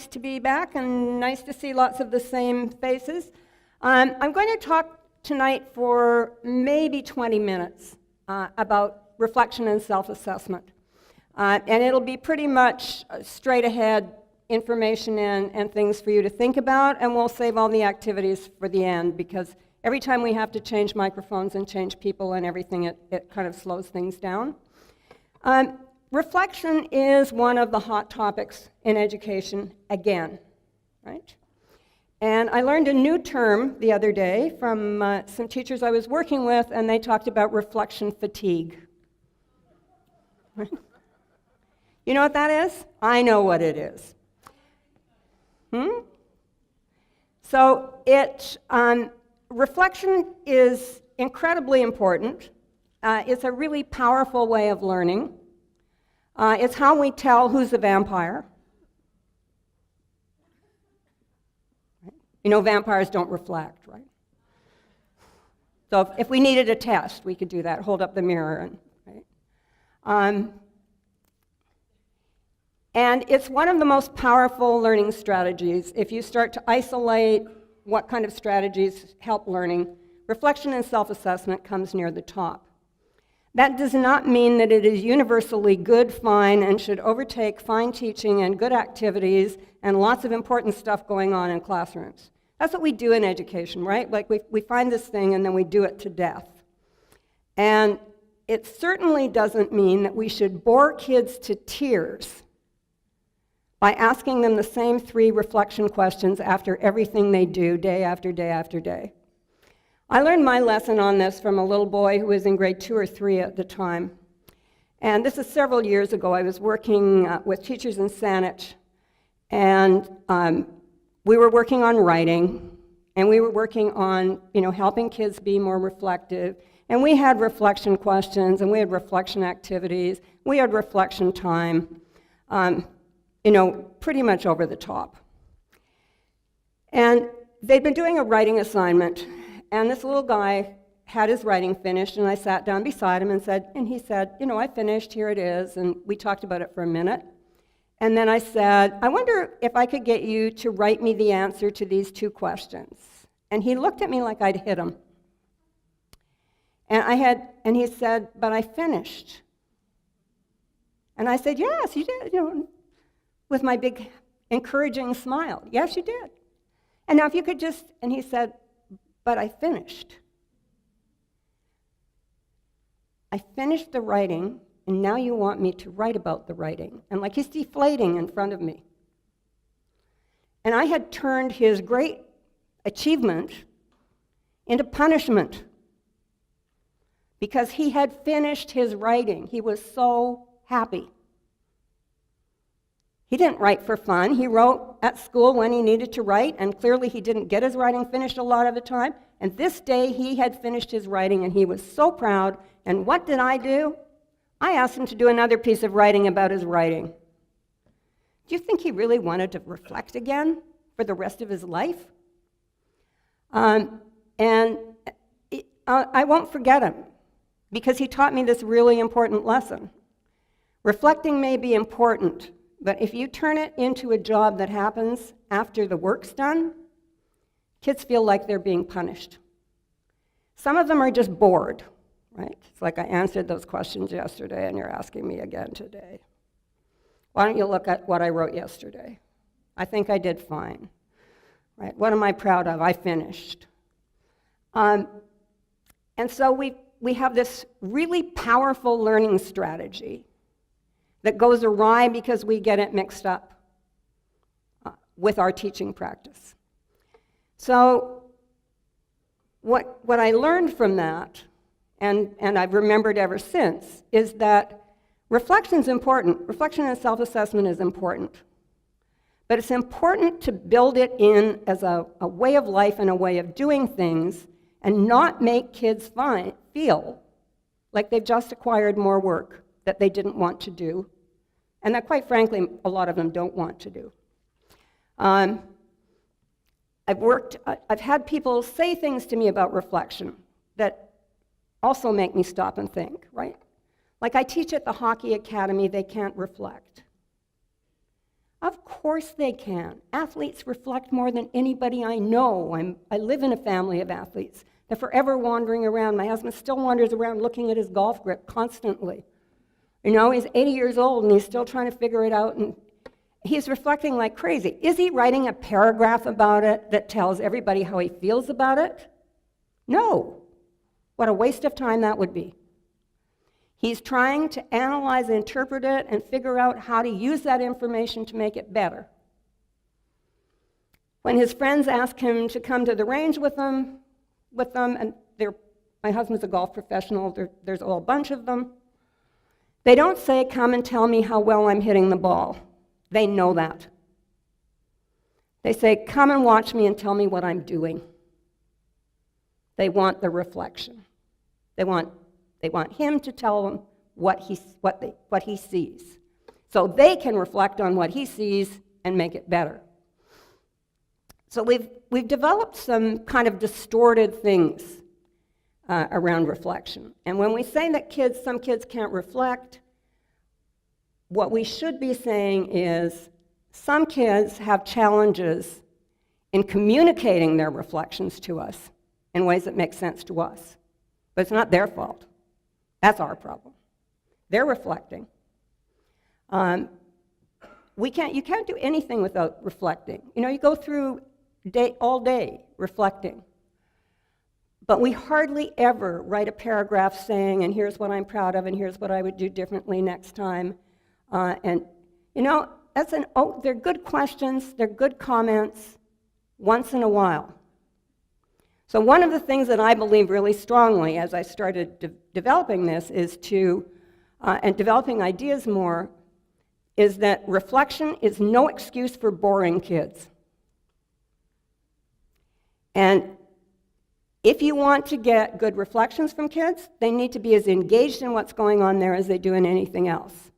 to be back and nice to see lots of the same faces. I'm going to talk tonight for maybe 20 minutes about reflection and self-assessment. And it'll be pretty much straight ahead information and things for you to think about, and we'll save all the activities for the end, because every time we have to change microphones and change people and everything, it kind of slows things down. Reflection is one of the hot topics in education again, right? And I learned a new term the other day from some teachers I was working with, and they talked about reflection fatigue. You know what that is? I know what it is. So reflection is incredibly important. It's a really powerful way of learning. It's how we tell who's the vampire. You know, vampires don't reflect, right? So if we needed a test, we could do that, hold up the mirror. And it's one of the most powerful learning strategies. If you start to isolate what kind of strategies help learning, reflection and self-assessment comes near the top. That does not mean that it is universally good, fine, and should overtake fine teaching and good activities and lots of important stuff going on in classrooms. That's what we do in education, right? Like we find this thing and then we do it to death. And it certainly doesn't mean that we should bore kids to tears by asking them the same 3 reflection questions after everything they do, day after day after day. I learned my lesson on this from a little boy who was in grade 2 or 3 at the time. And this is several years ago. I was working with teachers in Saanich, and we were working on writing, and we were working on, helping kids be more reflective. And we had reflection questions, and we had reflection activities. We had reflection time, pretty much over the top. And they'd been doing a writing assignment, and this little guy had his writing finished, and I sat down beside him and he said, I finished, here it is, and we talked about it for a minute. And then I said, I wonder if I could get you to write me the answer to these 2 questions. And he looked at me like I'd hit him. And he said, but I finished. And I said, yes, you did, with my big encouraging smile. Yes, you did. And now if you could and he said, but I finished. I finished the writing, and now you want me to write about the writing. And like he's deflating in front of me. And I had turned his great achievement into punishment because he had finished his writing. He was so happy. He didn't write for fun. He wrote at school when he needed to write, and clearly he didn't get his writing finished a lot of the time. And this day he had finished his writing, and he was so proud. And what did I do? I asked him to do another piece of writing about his writing. Do you think he really wanted to reflect again for the rest of his life? I won't forget him, because he taught me this really important lesson. Reflecting may be important, but if you turn it into a job that happens after the work's done, kids feel like they're being punished. Some of them are just bored, right? It's like I answered those questions yesterday and you're asking me again today. Why don't you look at what I wrote yesterday? I think I did fine, right? What am I proud of? I finished. And so we have this really powerful learning strategy that goes awry because we get it mixed up with our teaching practice. So what I learned from that, and I've remembered ever since, is that reflection's important. Reflection and self-assessment is important. But it's important to build it in as a way of life and a way of doing things and not make kids feel like they've just acquired more work that they didn't want to do, and that, quite frankly, a lot of them don't want to do. I've had people say things to me about reflection that also make me stop and think, right? Like I teach at the hockey academy, they can't reflect. Of course they can. Athletes reflect more than anybody I know. I live in a family of athletes. They're forever wandering around. My husband still wanders around looking at his golf grip constantly. You know, he's 80 years old and he's still trying to figure it out, and he's reflecting like crazy. Is he writing a paragraph about it that tells everybody how he feels about it? No. What a waste of time that would be. He's trying to analyze, interpret it, and figure out how to use that information to make it better. When his friends ask him to come to the range with them, and my husband's a golf professional, there's a whole bunch of them, they don't say, come and tell me how well I'm hitting the ball. They know that. They say, come and watch me and tell me what I'm doing. They want the reflection. They want him to tell them what he sees, so they can reflect on what he sees and make it better. So we've developed some kind of distorted things around reflection. And when we say that some kids can't reflect, what we should be saying is some kids have challenges in communicating their reflections to us in ways that make sense to us. But it's not their fault. That's our problem. They're reflecting. You can't do anything without reflecting. You know, you go through all day reflecting. But we hardly ever write a paragraph saying, and here's what I'm proud of, and here's what I would do differently next time. And, you know, they're good questions, they're good comments once in a while. So one of the things that I believe really strongly as I started developing this is and developing ideas more, is that reflection is no excuse for boring kids. And if you want to get good reflections from kids, they need to be as engaged in what's going on there as they do in anything else.